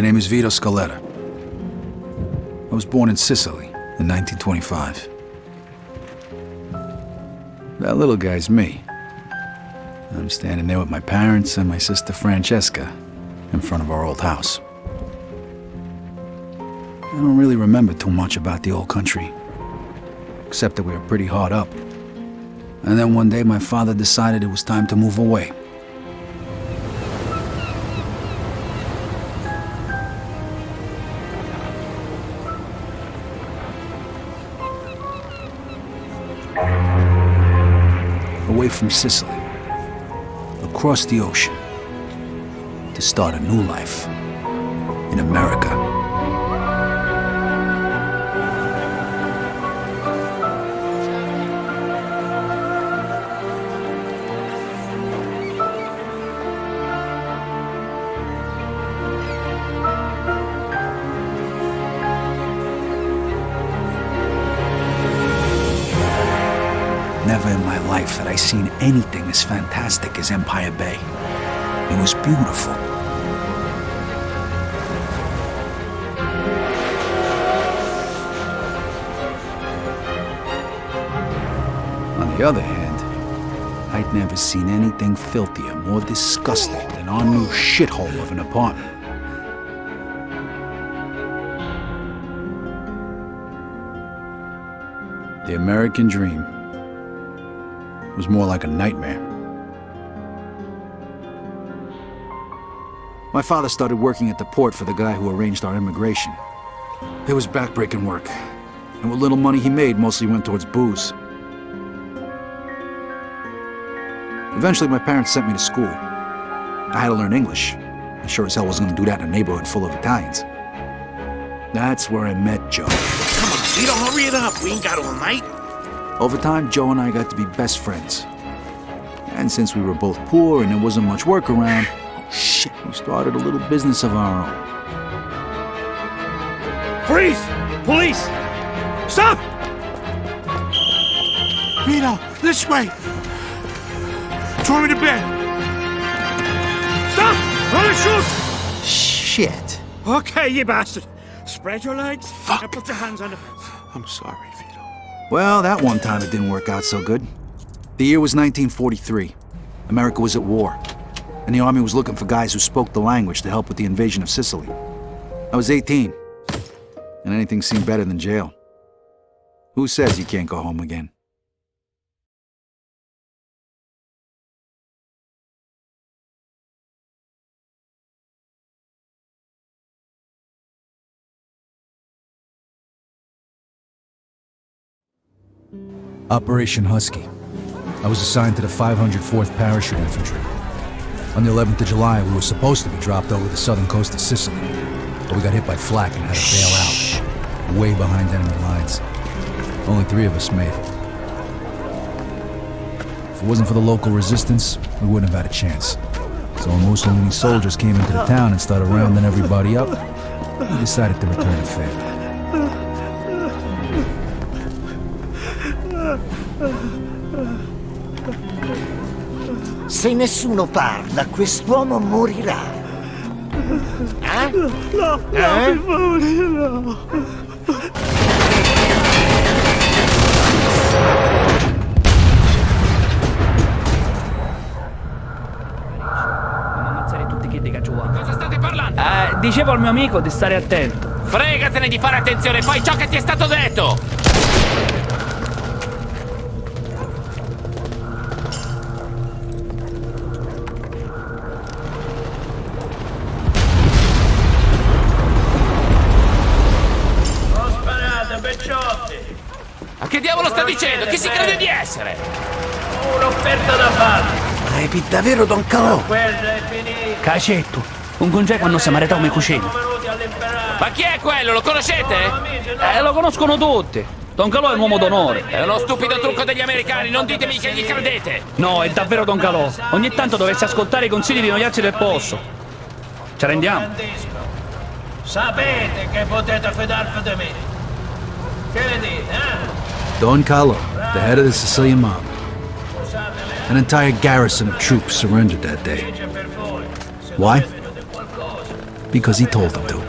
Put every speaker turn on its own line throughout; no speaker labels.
name is Vito Scaletta. I was born in Sicily in 1925. That little guy's me. I'm standing there with my parents and my sister Francesca in front of our old house. I don't really remember too much about the old country, except that we were pretty hard up. And then one day my father decided it was time to move away. Away from Sicily, across the ocean, to start a new life in America. Never in my life had I seen anything as fantastic as Empire Bay. It was beautiful. On the other hand, I'd never seen anything filthier, more disgusting than our new shithole of an apartment. The American dream was more like a nightmare. My father started working at the port for the guy who arranged our immigration. It was backbreaking work, and what little money he made mostly went towards booze. Eventually, my parents sent me to school. I had to learn English. I sure as hell wasn't going to do that in a neighborhood full of Italians. That's where I met Joe.
Come on, Vito, hurry it up. We ain't got all night.
Over time, Joe and I got to be best friends. And since we were both poor and there wasn't much work around, we started a little business of our own.
Freeze! Police! Stop! Vito, this way! Throw me to bed! Stop! I'm gonna shoot!
Shit.
Okay, you bastard. Spread your legs.
Fuck.
And put your hands on the fence.
I'm sorry, Vito.
Well, that one time it didn't work out so good. The year was 1943. America was at war, and the army was looking for guys who spoke the language to help with the invasion of Sicily. I was 18, and anything seemed better than jail. Who says you can't go home again? Operation Husky. I was assigned to the 504th Parachute Infantry. On the 11th of July, we were supposed to be dropped over the southern coast of Sicily, but we got hit by flak and had to bail out, way behind enemy lines. Only 3 of us made it. If it wasn't for the local resistance, we wouldn't have had a chance. So when Mussolini soldiers came into the town and started rounding everybody up, we decided to return to favor.
Se nessuno parla, quest'uomo morirà. Eh?
No, per favore, no.
Ammazzare tutti chi di cacciuva.
Cosa state parlando?
Dicevo al mio amico di stare attento.
Fregatene di fare attenzione, fai ciò che ti è stato detto! Ma che diavolo sta dicendo? Chi si crede di essere?
Un'offerta da fare.
Repi davvero Don Calò?
Quella è finita.
Cacetto, un congeco quando siamo arretato come cucina.
Ma chi è quello? Lo conoscete?
Lo conoscono tutti. Don Calò è un uomo d'onore.
È uno stupido trucco degli americani, non ditemi che gli credete!
No, è davvero Don Calò. Ogni tanto dovreste ascoltare i consigli di noiazzi del posto. Ci rendiamo?
Sapete che potete fidarvi di me. Che ne dite, eh?
Don Carlo, the head of the Sicilian mob. An entire garrison of troops surrendered that day. Why? because he told them to.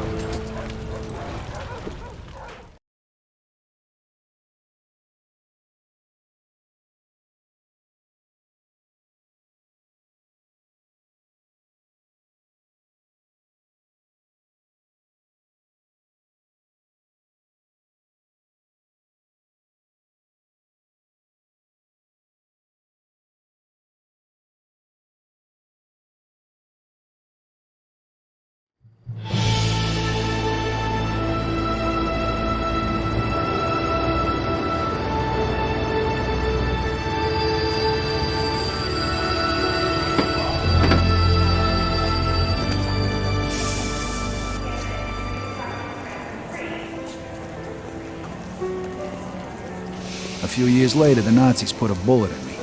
A few years later, the Nazis put a bullet in me.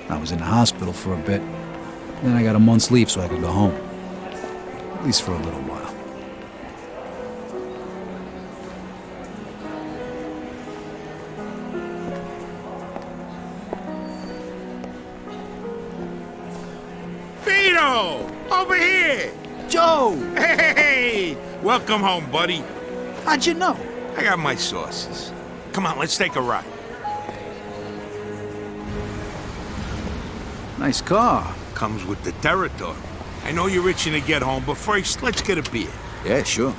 I was in the hospital for a bit. Then I got a month's leave so I could go home. At least for a little while.
Vito! Over here!
Joe!
Hey! Welcome home, buddy.
How'd you know?
I got my sources. Come on, let's take a ride.
Nice car.
Comes with the territory. I know you're itching to get home, but first, let's get a beer.
Yeah, sure.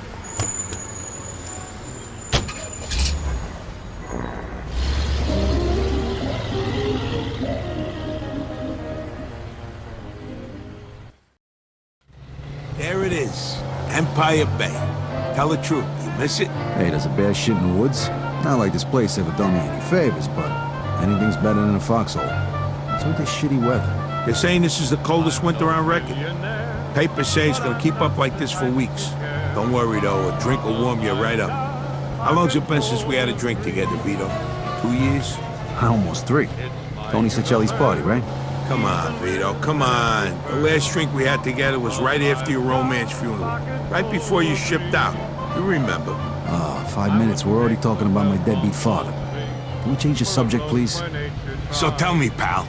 There it is. Empire Bay. Tell the truth, you miss it?
Hey, there's a bear shit in the woods. Not like this place ever done me any favors, but anything's better than a foxhole. What's with this shitty weather?
They're saying this is the coldest winter on record. Papers say it's gonna keep up like this for weeks. Don't worry though, a drink will warm you right up. How long's it been since we had a drink together, Vito? 2 years?
Almost 3. Tony Sicelli's party, right?
Come on, Vito, come on. The last drink we had together was right after your romance funeral. Right before you shipped out. You remember.
5 minutes, we're already talking about my deadbeat father. Can we change the subject, please?
So tell me, pal,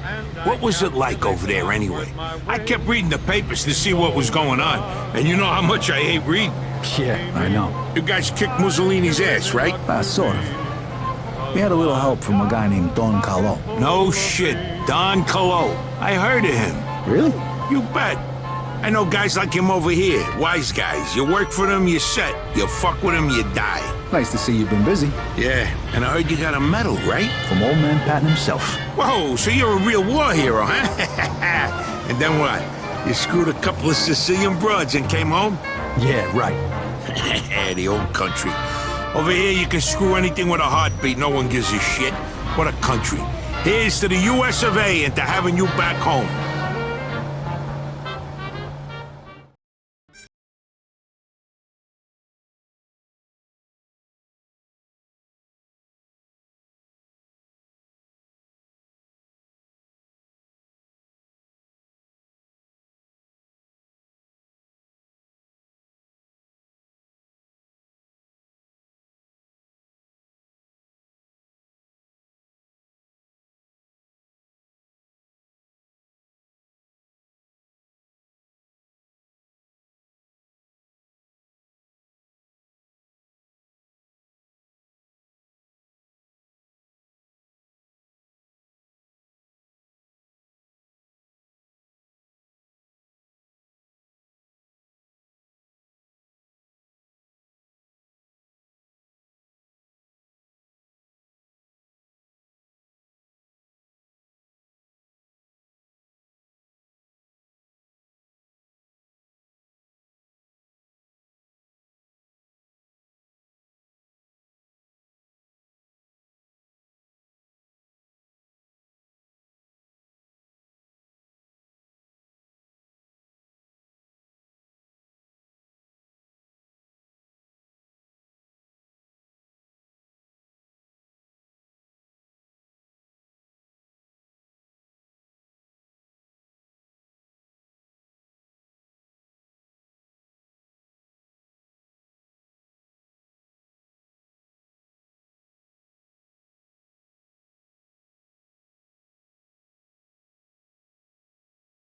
what was it like over there anyway? I kept reading the papers to see what was going on, and you know how much I hate reading.
Yeah, I know.
You guys kicked Mussolini's ass, right?
Sort of. We had a little help from a guy named Don Carlo.
No shit, Don Carlo. I heard of him.
Really?
You bet. I know guys like him over here, wise guys. You work for them, you're set. You fuck with them, you die.
Nice to see you've been busy.
Yeah, and I heard you got a medal, right?
From old man Patton himself.
Whoa, so you're a real war hero, huh? And then what? You screwed a couple of Sicilian broads and came home?
Yeah, right.
The old country. Over here, you can screw anything with a heartbeat. No one gives a shit. What a country. Here's to the US of A and to having you back home.